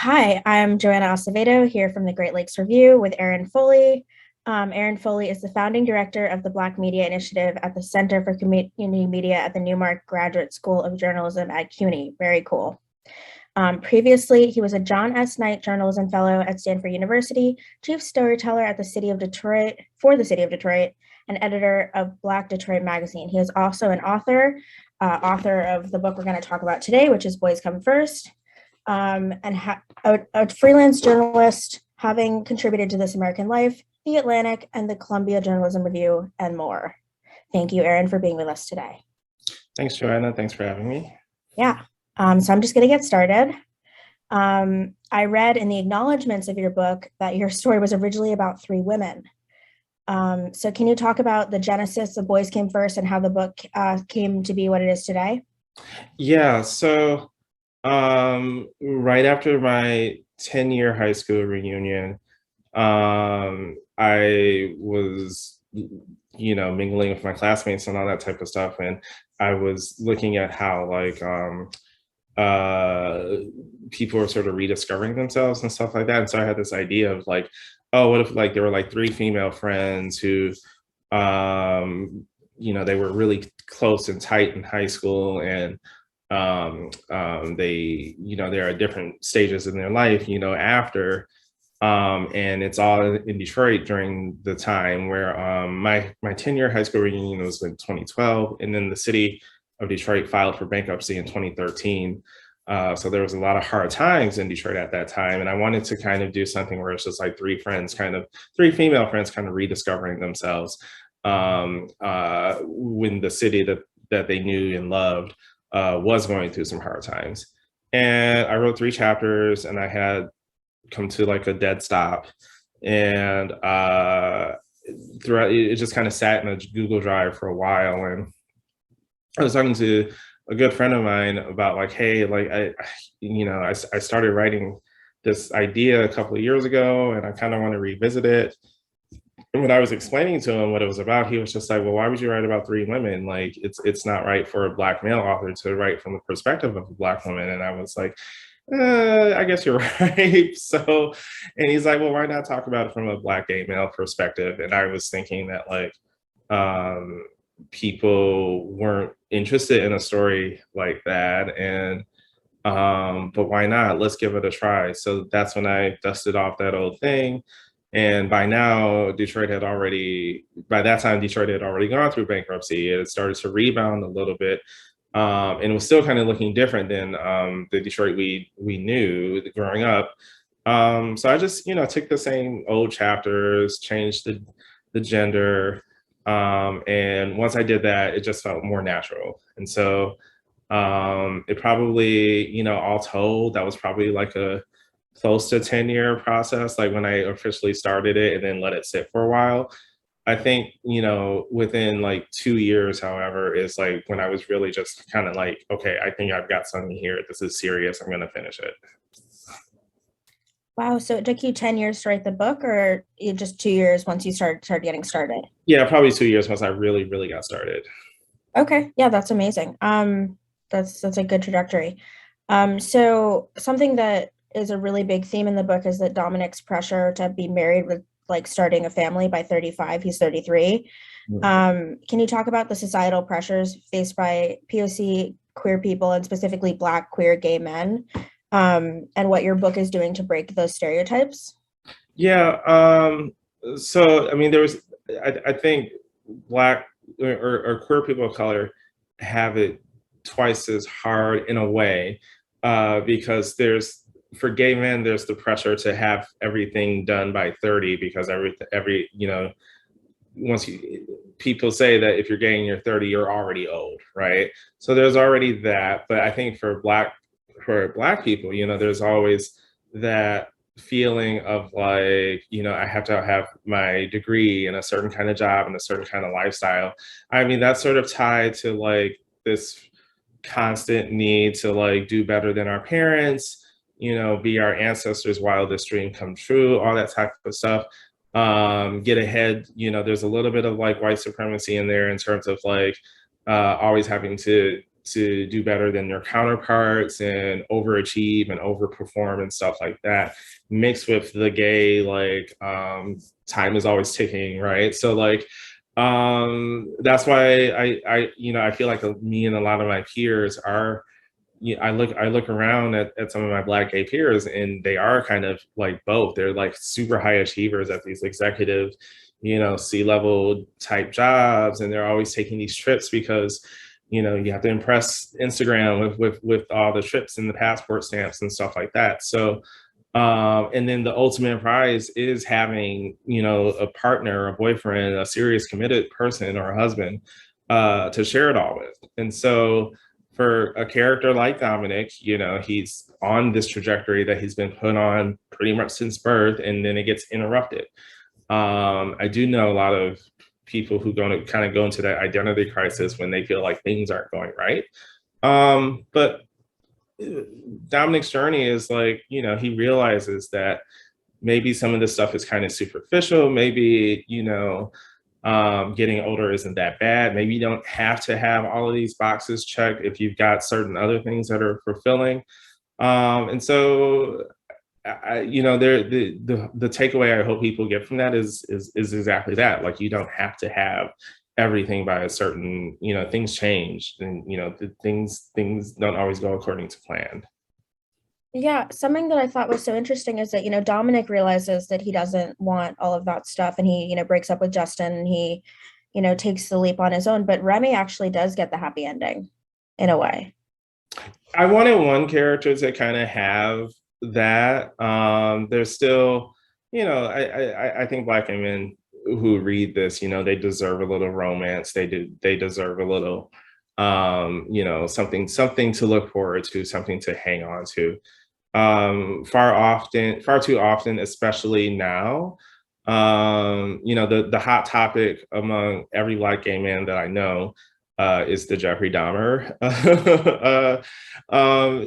Hi, I'm Joanna Acevedo here from the Great Lakes Review with Aaron Foley. Aaron Foley is the founding director of the Black Media Initiative at the Center for Community Media at the Newmark Graduate School of Journalism at CUNY. Very cool. Previously, he was a John S. Knight Journalism Fellow at Stanford University, chief storyteller at the City of Detroit, for the City of Detroit, and editor of Black Detroit Magazine. He is also an author of the book we're going to talk about today, which is Boys Come First, a freelance journalist, having contributed to This American Life, The Atlantic, and the Columbia Journalism Review, and more. Thank you, Aaron, for being with us today. Thanks, Joanna. Thanks for having me. Yeah. So I'm just going to get started. I read in the acknowledgments of your book that your story was originally about three women. So can you talk about the genesis of Boys Came First and how the book came to be what it is today? Yeah, so right after my 10-year high school reunion, I was, mingling with my classmates and all that type of stuff. And I was looking at how people were sort of rediscovering themselves and stuff like that. And so I had this idea of like, oh, what if there were three female friends who, they were really close and tight in high school, and they're at different stages in their life, after, and it's all in Detroit during the time where my 10-year high school reunion was in 2012, and then the city of Detroit filed for bankruptcy in 2013. So there was a lot of hard times in Detroit at that time. And I wanted to kind of do something where it's just like three female friends kind of rediscovering themselves when the city that they knew and loved was going through some hard times. And I wrote 3 chapters, and I had come to like a dead stop. And throughout, it just kind of sat in a Google Drive for a while. And I was talking to a good friend of mine about like, hey, I started writing this idea a couple of years ago, and I kind of want to revisit it. And when I was explaining to him what it was about, he was just like, well, why would you write about 3 women? Like, it's not right for a Black male author to write from the perspective of a Black woman. And I was like, I guess you're right. So, and he's like, well, why not talk about it from a Black gay male perspective? And I was thinking that people weren't interested in a story like that, and but why not? Let's give it a try. So that's when I dusted off that old thing. And by that time Detroit had already gone through bankruptcy. It had started to rebound a little bit, and it was still kind of looking different than the Detroit we knew growing up. So I just took the same old chapters, changed the gender. And once I did that, it just felt more natural. And so it probably, all told, that was probably like a close to 10-year process, like when I officially started it and then let it sit for a while. I think, within like 2 years, however, is like when I was really just kind of like, okay, I think I've got something here. This is serious. I'm going to finish it. Wow, so it took you 10 years to write the book, or just 2 years once you started getting started? Yeah, probably 2 years once I really, really got started. Okay, yeah, that's amazing. That's a good trajectory. So something that is a really big theme in the book is that Dominic's pressure to be married with starting a family by 35. He's 33. Can you talk about the societal pressures faced by POC queer people, and specifically Black queer gay men, and what your book is doing to break those stereotypes? Yeah. So, I mean, I think Black or queer people of color have it twice as hard in a way, because for gay men, there's the pressure to have everything done by 30, because people say that if you're gay and you're 30, you're already old, right? So there's already that. But I think for Black people, there's always that feeling of like, I have to have my degree and a certain kind of job and a certain kind of lifestyle. I mean, that's sort of tied to like this constant need to like do better than our parents, be our ancestors' wildest dream come true, all that type of stuff. Get ahead, there's a little bit of like white supremacy in there in terms of like always having to to do better than their counterparts and overachieve and overperform and stuff like that, mixed with the gay, like, time is always ticking, right? So like, that's why I feel like me and a lot of my peers are, I look around at some of my Black gay peers, and they are kind of like both. They're like super high achievers at these executive, C-level type jobs, and they're always taking these trips because, you have to impress Instagram with all the trips and the passport stamps and stuff like that. So, and then the ultimate prize is having, a partner, a boyfriend, a serious committed person or a husband, to share it all with. And so for a character like Dominic, he's on this trajectory that he's been put on pretty much since birth, and then it gets interrupted. I do know a lot of people who kind of go into that identity crisis when they feel like things aren't going right. But Dominic's journey is like, he realizes that maybe some of this stuff is kind of superficial. Maybe, getting older isn't that bad. Maybe you don't have to have all of these boxes checked if you've got certain other things that are fulfilling. And so, the takeaway I hope people get from that is exactly that. Like, you don't have to have everything by a certain, things change, and things don't always go according to plan. Yeah, something that I thought was so interesting is that, Dominic realizes that he doesn't want all of that stuff, and he, breaks up with Justin, and he, takes the leap on his own. But Remy actually does get the happy ending in a way. I wanted one character to kind of have that. There's still, I think Black women who read this, they deserve a little romance. They deserve a little, something to look forward to, something to hang on to. Far too often, especially now, the hot topic among every Black gay man that I know is the Jeffrey Dahmer on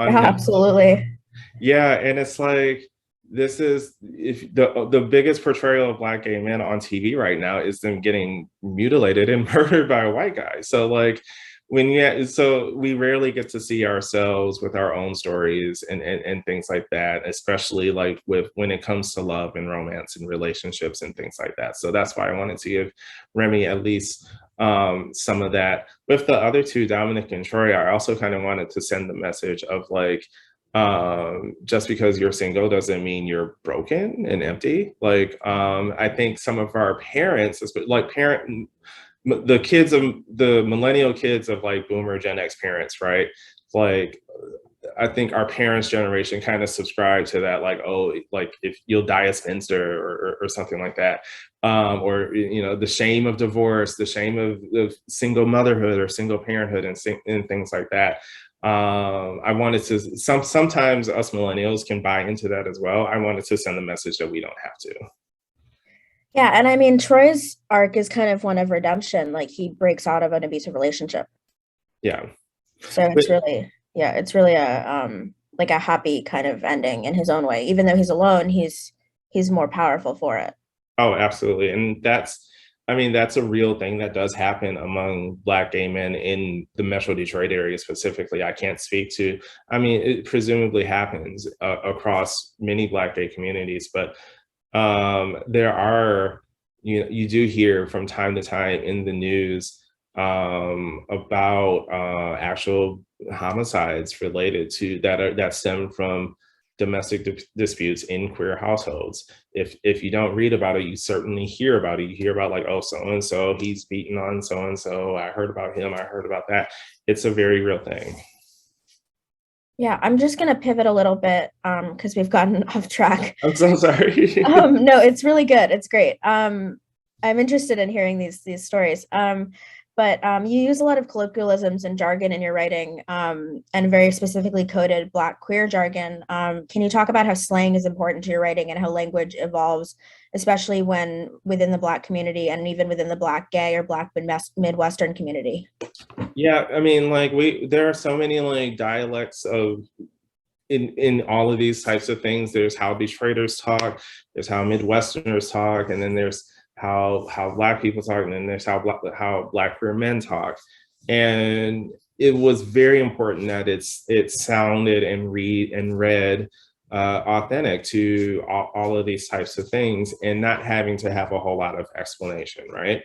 him. Absolutely. Yeah, and it's like, this is, if the biggest portrayal of Black gay men on TV right now is them getting mutilated and murdered by a white guy. So like, so we rarely get to see ourselves with our own stories and things like that, especially like when it comes to love and romance and relationships and things like that. So that's why I wanted to give Remy at least some of that. With the other two, Dominic and Troy, I also kind of wanted to send the message of like, just because you're single doesn't mean you're broken and empty. Like, I think some of our parents, like the kids of the millennial kids of like boomer Gen X parents, right? Like, I think our parents' generation kind of subscribe to that, like, oh, like if you'll die a spinster or something like that, or the shame of divorce, the shame of single motherhood or single parenthood, and things like that. I wanted to, sometimes us millennials can buy into that as well. I wanted to send the message that we don't have to. Yeah, and I mean, Troy's arc is kind of one of redemption. Like, he breaks out of an abusive relationship. Yeah. So it's really a like a happy kind of ending in his own way. Even though he's alone, he's more powerful for it. Oh, absolutely. And that's a real thing that does happen among Black gay men in the Metro Detroit area specifically. I can't speak to, it presumably happens across many Black gay communities, but there are, you do hear from time to time in the news about actual homicides related to that stem from domestic disputes in queer households. If you don't read about it, you certainly hear about it. You hear about like, oh, so-and-so, he's beating on so-and-so. I heard about him. I heard about that. It's a very real thing. Yeah, I'm just going to pivot a little bit because we've gotten off track. I'm so sorry. No, it's really good. It's great. I'm interested in hearing these stories. But you use a lot of colloquialisms and jargon in your writing, and very specifically coded Black queer jargon. Can you talk about how slang is important to your writing and how language evolves, especially when within the Black community and even within the Black gay or Black Midwestern community? Yeah, there are so many like dialects of in all of these types of things. There's how Detroiters talk, there's how Midwesterners talk, and then there's how Black people talk, and then there's how Black queer men talk. And it was very important that it sounded and read authentic to all of these types of things, and not having to have a whole lot of explanation, right?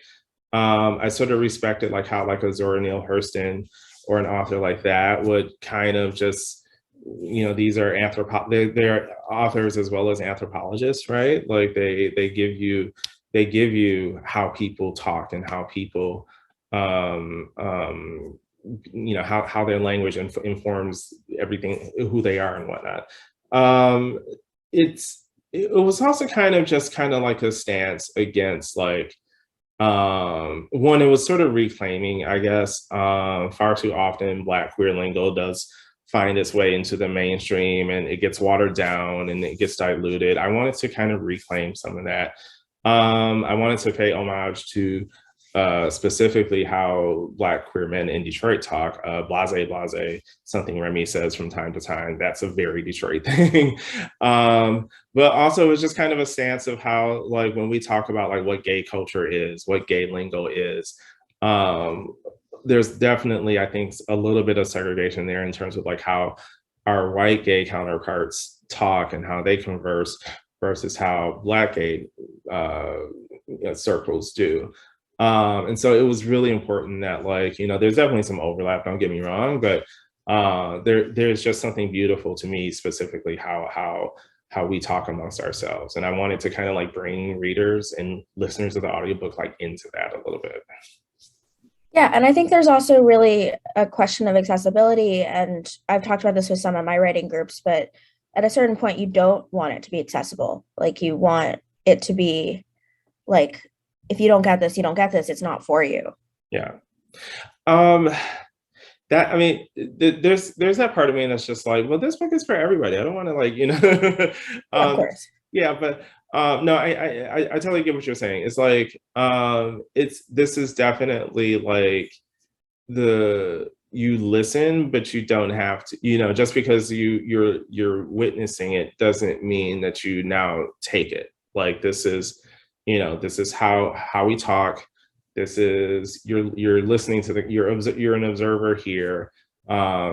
I sort of respected like how like a Zora Neale Hurston or an author like that would kind of just, these are they're authors as well as anthropologists, right? Like they give you how people talk and how people how their language informs everything, who they are and whatnot. um it was also kind of like a stance against like, one, it was sort of reclaiming, I guess. Far too often Black queer lingo does find its way into the mainstream, and it gets watered down and it gets diluted. I wanted to kind of reclaim some of that. I wanted to pay homage to specifically how Black queer men in Detroit talk. Blase, blase, something Remy says from time to time. That's a very Detroit thing. But also it's just kind of a stance of how, like, when we talk about like what gay culture is, what gay lingo is, there's definitely, I think, a little bit of segregation there in terms of like how our white gay counterparts talk and how they converse versus how Black gay circles do. And so it was really important that, like, there's definitely some overlap, don't get me wrong, but there's just something beautiful to me, specifically how we talk amongst ourselves. And I wanted to kind of like bring readers and listeners of the audiobook like into that a little bit. Yeah, and I think there's also really a question of accessibility, and I've talked about this with some of my writing groups, but at a certain point you don't want it to be accessible. Like, you want it to be like, if you don't get this, you don't get this, it's not for you. Yeah. That, I mean, there's that part of me that's just like, well, this book is for everybody. I don't want to like, Yeah, of course. yeah, but no, I totally get what you're saying. It's like, this is definitely like you listen, but you don't have to, just because you're witnessing it doesn't mean that you now take it. Like, this is how we talk. This is, you're listening to you're an observer here.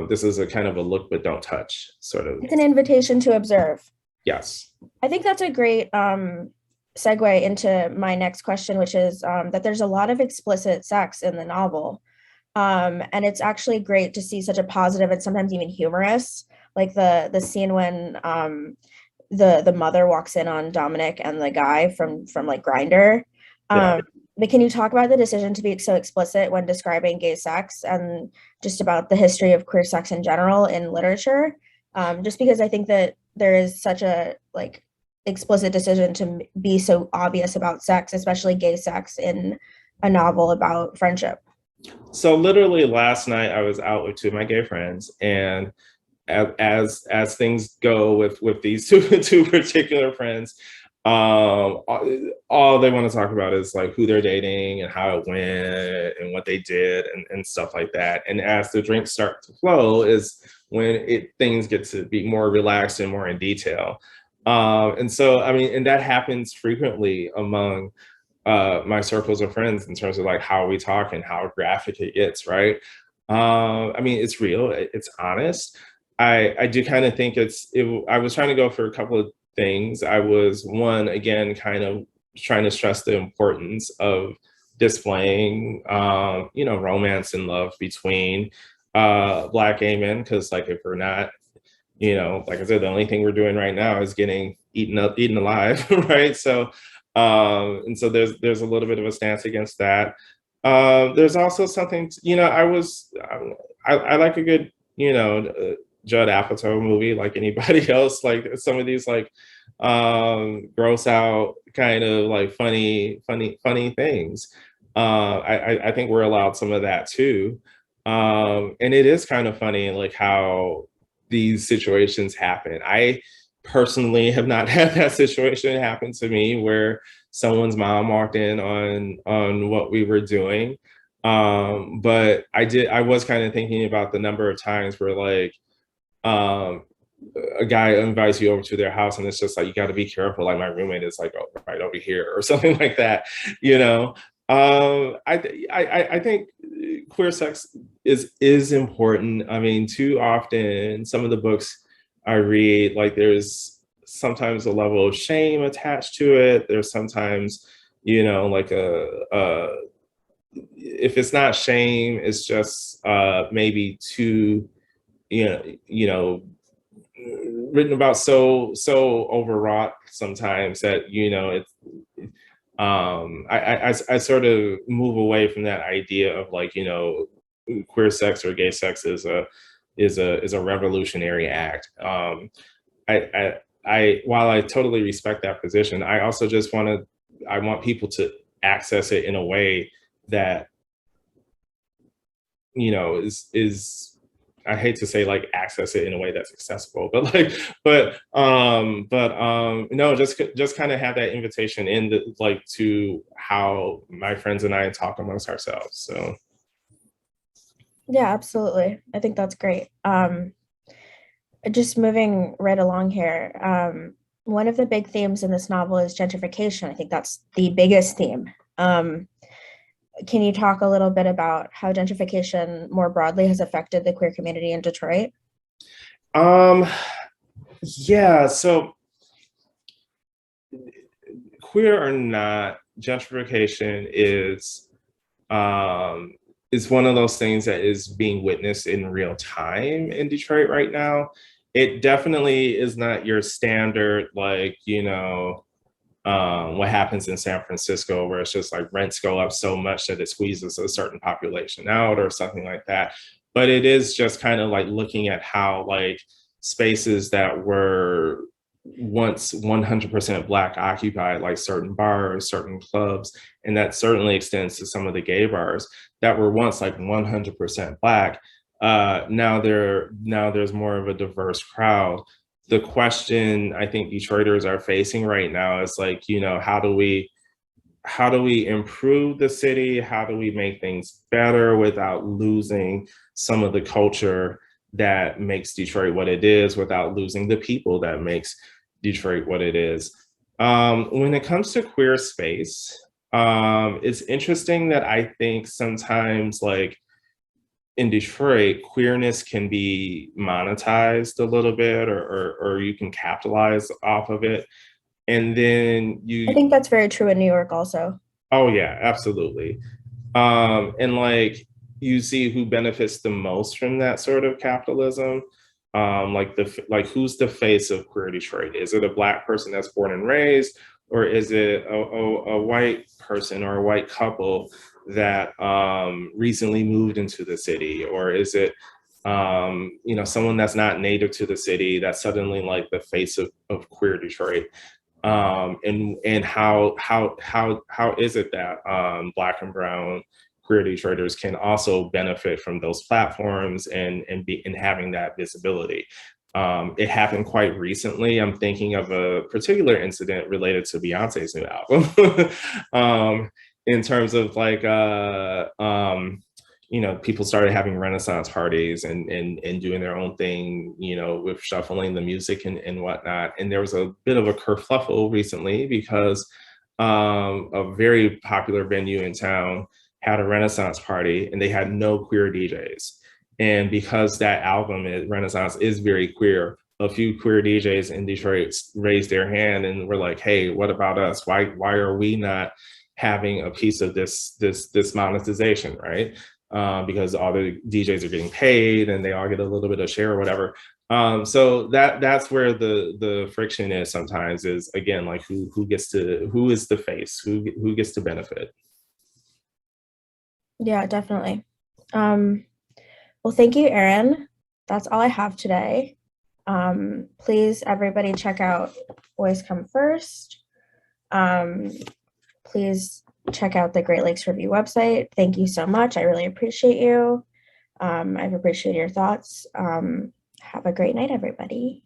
This is a kind of a look but don't touch sort of. It's an invitation to observe. Yes. I think that's a great segue into my next question, which is that there's a lot of explicit sex in the novel. And it's actually great to see such a positive and sometimes even humorous, like the scene when the mother walks in on Dominic and the guy from like Grindr. Yeah. But can you talk about the decision to be so explicit when describing gay sex, and just about the history of queer sex in general in literature? Just because I think that there is such a like explicit decision to be so obvious about sex, especially gay sex, in a novel about friendship. So literally last night I was out with two of my gay friends, and as things go with these two particular friends, all they want to talk about is like who they're dating and how it went and what they did and stuff like that. And as the drinks start to flow is when things get to be more relaxed and more in detail. And so, I mean, and that happens frequently among my circles of friends in terms of like how we talk and how graphic it gets, right? I mean, it's real, it's honest. I do kind of think I was trying to go for a couple of things. I was, one, again, kind of trying to stress the importance of displaying, romance and love between Black gay men, because like if we're not, like I said, the only thing we're doing right now is getting eaten alive, right? So, and so there's a little bit of a stance against that. There's also something, I like a good, Judd Apatow movie like anybody else. Like some of these like gross out kind of like funny things. I think we're allowed some of that too. And it is kind of funny like how these situations happen. I personally have not had that situation happen to me where someone's mom walked in on what we were doing. But I was kind of thinking about the number of times where like a guy invites you over to their house and it's just like, you got to be careful, like my roommate is like right over here or something like that. I think queer sex is important. I mean, too often, some of the books I read, like there's sometimes a level of shame attached to it. There's sometimes, like if it's not shame, it's just maybe too, you know, you know, written about so overwrought sometimes that it's I sort of move away from that idea of like queer sex or gay sex is a revolutionary act. I while I totally respect that position, I also just I want people to access it in a way that is I hate to say like access it in a way that's accessible, but like, no, just kind of have that invitation in the like to how my friends and I talk amongst ourselves. So Yeah, absolutely. I think that's great. Just moving right along here. One of the big themes in this novel is gentrification. I think that's the biggest theme. Can you talk a little bit about how gentrification more broadly has affected the queer community in Detroit? Yeah, so queer or not, gentrification is one of those things that is being witnessed in real time in Detroit right now. It definitely is not your standard, like, what happens in San Francisco, where it's just like rents go up so much that it squeezes a certain population out or something like that. But it is just kind of like looking at how like spaces that were once 100% Black occupied, like certain bars, certain clubs, and that certainly extends to some of the gay bars that were once like 100% Black. Now there's more of a diverse crowd. The question I think Detroiters are facing right now is like, how do we improve the city? How do we make things better without losing some of the culture that makes Detroit what it is, without losing the people that makes Detroit what it is? When it comes to queer space, it's interesting that I think sometimes like in Detroit, queerness can be monetized a little bit, or you can capitalize off of it. And then I think that's very true in New York also. oh yeah, absolutely. And like you see who benefits the most from that sort of capitalism. Like who's the face of queer Detroit? Is it a Black person that's born and raised, or is it a white person or a white couple that recently moved into the city, or is it someone that's not native to the city that's suddenly like the face of queer Detroit? And how is it that Black and brown queer Detroiters can also benefit from those platforms and having that visibility? It happened quite recently. I'm thinking of a particular incident related to Beyonce's new album. In terms of like people started having Renaissance parties and doing their own thing, with shuffling the music and whatnot. And there was a bit of a kerfluffle recently because a very popular venue in town had a Renaissance party and they had no queer DJs. And because that album, Renaissance, is very queer, a few queer DJs in Detroit raised their hand and were like, "Hey, what about us? Why are we not having a piece of this monetization, right?" Because all the DJs are getting paid and they all get a little bit of share or whatever. So that's where the friction is sometimes, is again like who is the face, who gets to benefit. Yeah, definitely. Well, thank you, Aaron. That's all I have today. Please, everybody, check out Boys Come First. Please check out the Great Lakes Review website. Thank you so much. I really appreciate you. I've appreciated your thoughts. Have a great night, everybody.